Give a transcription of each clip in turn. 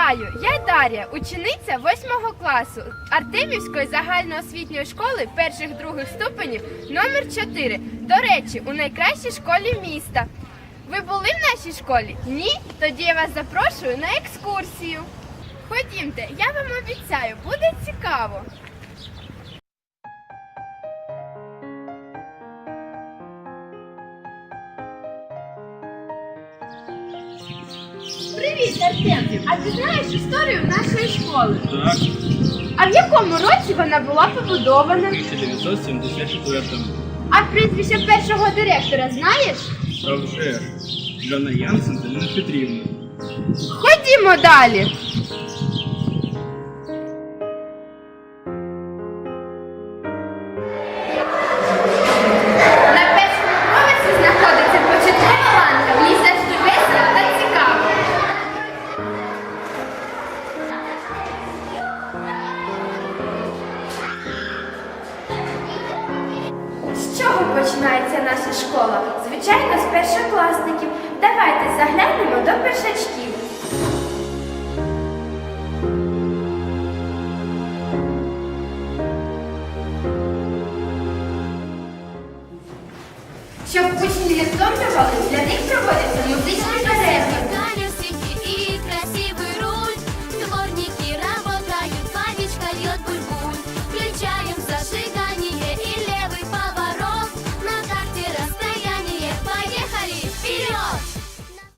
Вітаю! Я Дар'я, учениця 8 класу Артемівської загальноосвітньої школи перших-других ступенів номер 4. До речі, у найкращій школі міста. Ви були в нашій школі? Ні? Тоді я вас запрошую на екскурсію. Ходімте, я вам обіцяю, буде цікаво. Привіт, Артем! А ти знаєш історію нашої школи? Так, А в якому році вона була побудована? в 1974-му. А прізвище першого директора знаєш? А вже ж, Жанна Янсен Галина Петрівна. Ходімо далі. На першому поверсі знаходиться початкова ланка. В ній завжди весело та цікаво. З чого починається наша школа? Звичайно, з першокласників. Давайте заглянемо до першачків. Щоб учні не втомлювались, для них проводяться музичні перерви. И красивый руль, дворники работают, папечка льет буль-буль. Включаем зажигание и левый поворот, на карте расстояние, поехали вперед!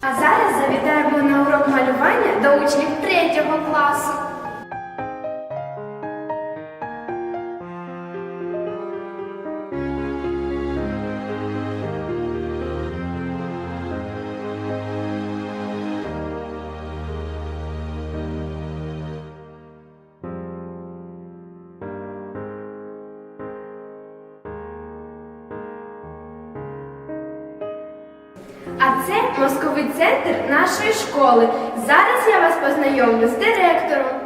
А зараз завітаємо на урок малювання до учнів 3 класу. А це мозковий центр нашої школи. Зараз я вас познайомлю з директором.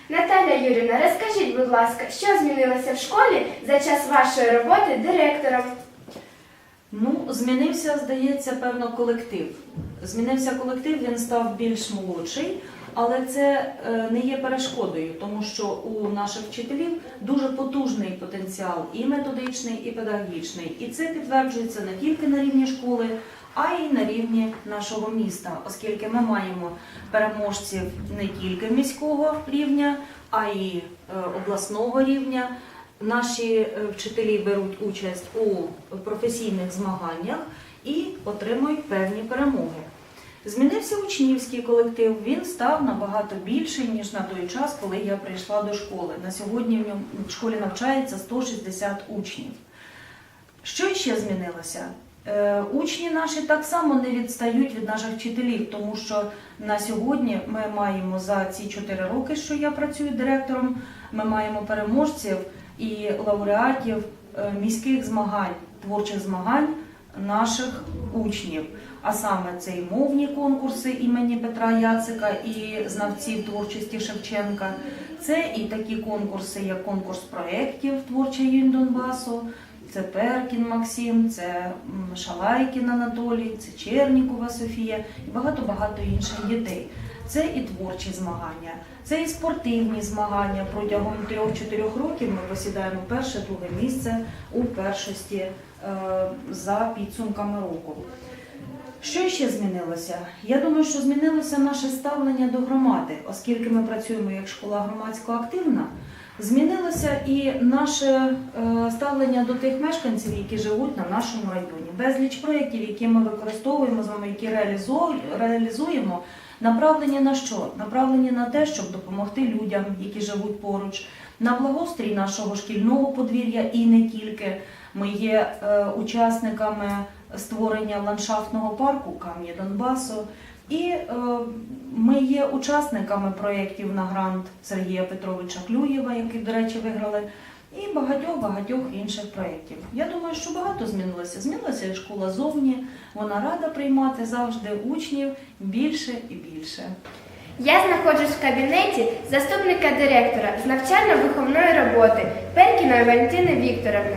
Наталя Юрівна, розкажіть, будь ласка, що змінилося в школі за час вашої роботи директором? Змінився, здається, певно, колектив. Змінився колектив, він став більш молодший, але це не є перешкодою, тому що у наших вчителів дуже потужний потенціал і методичний, і педагогічний. І це підтверджується не тільки на рівні школи, а й на рівні нашого міста, оскільки ми маємо переможців не тільки міського рівня, а й обласного рівня. Наші вчителі беруть участь у професійних змаганнях і отримують певні перемоги. Змінився учнівський колектив, він став набагато більший, ніж на той час, коли я прийшла до школи. На сьогодні в школі навчається 160 учнів. Що ще змінилося? Учні наші так само не відстають від наших вчителів, тому що на сьогодні ми маємо за ці 4 роки, що я працюю директором, ми маємо переможців і лауреатів міських змагань, творчих змагань наших учнів. А саме це і мовні конкурси імені Петра Яцика і знавців творчості Шевченка. Це і такі конкурси, як конкурс проєктів «Творча юнь Донбасу», це Перкін Максим, це Шалайкін Анатолій, це Чернікова Софія і багато-багато інших дітей. Це і творчі змагання, це і спортивні змагання. Протягом 3-4 років ми посідаємо перше-друге місце у першості за підсумками року. Що ще змінилося? Я думаю, що змінилося наше ставлення до громади, оскільки ми працюємо як школа громадсько-активна. Змінилося і наше ставлення до тих мешканців, які живуть на нашому районі. Безліч проєктів, які ми використовуємо з вами, які реалізуємо, направлені на що? Направлені на те, щоб допомогти людям, які живуть поруч, на благоустрій нашого шкільного подвір'я і не тільки. Ми є учасниками створення ландшафтного парку «Камні Донбасу». І ми є учасниками проєктів на грант Сергія Петровича Клюєва, який, до речі, виграли, і багатьох інших проєктів. Я думаю, що багато змінилося. Змінилася і школа зовні, вона рада приймати завжди учнів більше і більше. Я знаходжусь в кабінеті заступника директора з навчально-виховної роботи Перкіної Валентини Вікторовни.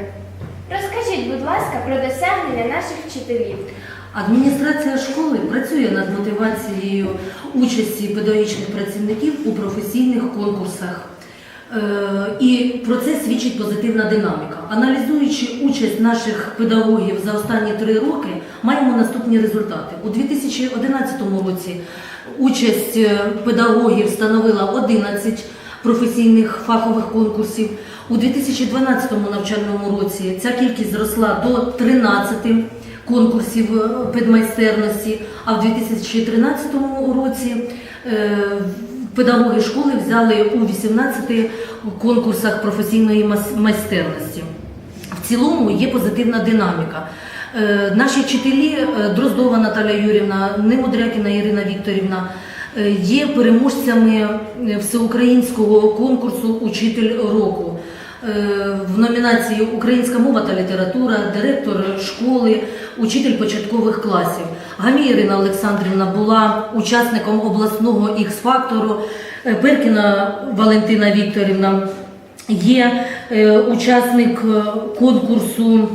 Розкажіть, будь ласка, про досягнення наших вчителів. Адміністрація школи працює над мотивацією участі педагогічних працівників у професійних конкурсах. І про це свідчить позитивна динаміка. Аналізуючи участь наших педагогів за останні 3 роки, маємо наступні результати. У 2011 році участь педагогів становила 11 професійних фахових конкурсів. У 2012 навчальному році ця кількість зросла до 13 конкурсів педмайстерності, а в 2013 році педагоги школи взяли у 18 конкурсах професійної майстерності. В цілому є позитивна динаміка. Наші вчителі Дроздова Наталя Юрівна, Немудрякіна Ірина Вікторівна є переможцями всеукраїнського конкурсу «Учитель року». В номінації «Українська мова та література», «Директор школи», «Учитель початкових класів». Гамій Ірина Олександрівна була учасником обласного Х-фактору, Перкіна Валентина Вікторівна є учасник конкурсу,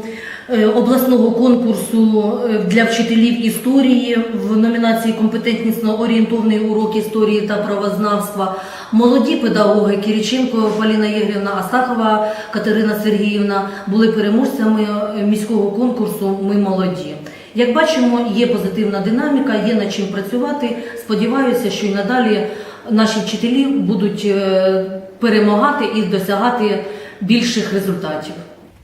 обласного конкурсу для вчителів історії в номінації «Компетентнісно-орієнтовний урок історії та правознавства». Молоді педагоги Кириченко Поліна Ігорівна, Астахова Катерина Сергіївна були переможцями міського конкурсу «Ми молоді». Як бачимо, є позитивна динаміка, є над чим працювати. Сподіваюся, що і надалі наші вчителі будуть перемагати і досягати більших результатів.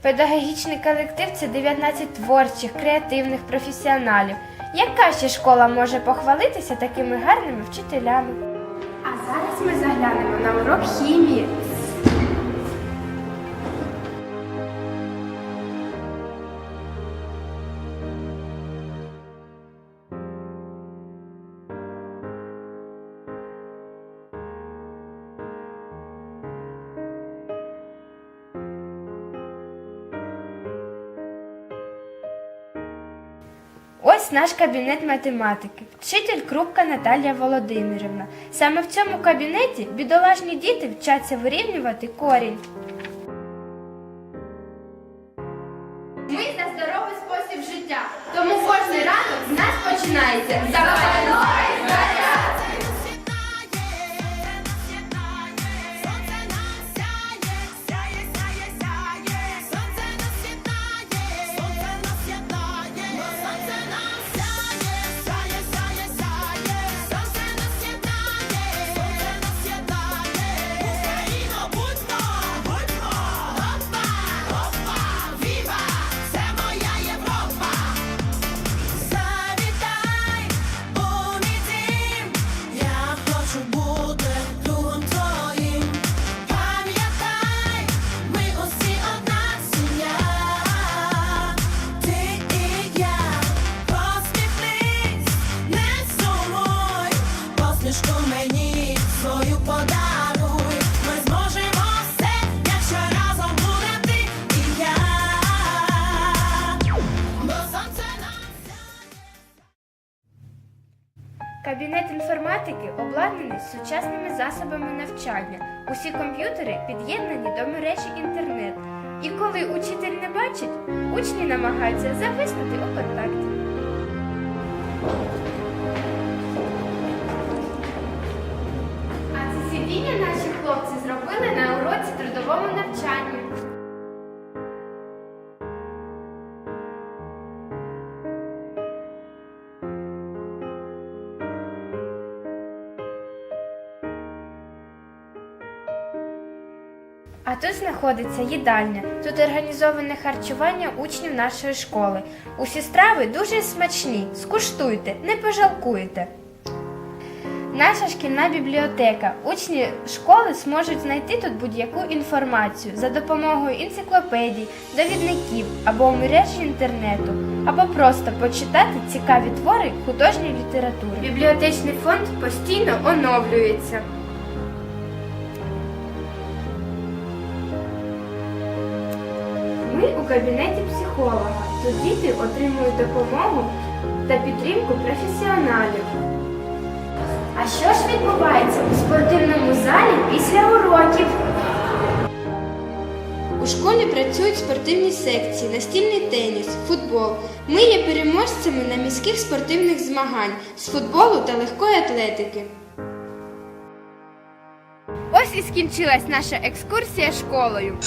Педагогічний колектив – це 19 творчих, креативних професіоналів. Яка ще школа може похвалитися такими гарними вчителями? А зараз ми заглянемо на урок хімії. Ось наш кабінет математики, вчитель Крупка Наталія Володимирівна. Саме в цьому кабінеті бідолашні діти вчаться вирівнювати корінь. Ми за здоровий спосіб життя, тому кожний ранок з нас починається запальної зарядки. Мені свою подаруй, ми зможемо все, якщо разом буде ти і я. Бо сонце нам Кабінет інформатики обладнаний сучасними засобами навчання. Усі комп'ютери під'єднані до мережі інтернет. І коли учитель не бачить, учні намагаються зависнути у контакті. Сидіння наші хлопці зробили на уроці трудовому навчанню. А тут знаходиться їдальня. Тут організоване харчування учнів нашої школи. Усі страви дуже смачні. Скуштуйте, не пожалкуєте. Наша шкільна бібліотека. Учні школи зможуть знайти тут будь-яку інформацію за допомогою енциклопедій, довідників або у мережі інтернету, або просто почитати цікаві твори художньої літератури. Бібліотечний фонд постійно оновлюється. Ми у кабінеті психолога. Тут діти отримують допомогу та підтримку професіоналів. А що ж відбувається у спортивному залі після уроків? У школі працюють спортивні секції, настільний теніс, футбол. Ми є переможцями на міських спортивних змагань з футболу та легкої атлетики. Ось і скінчилась наша екскурсія школою.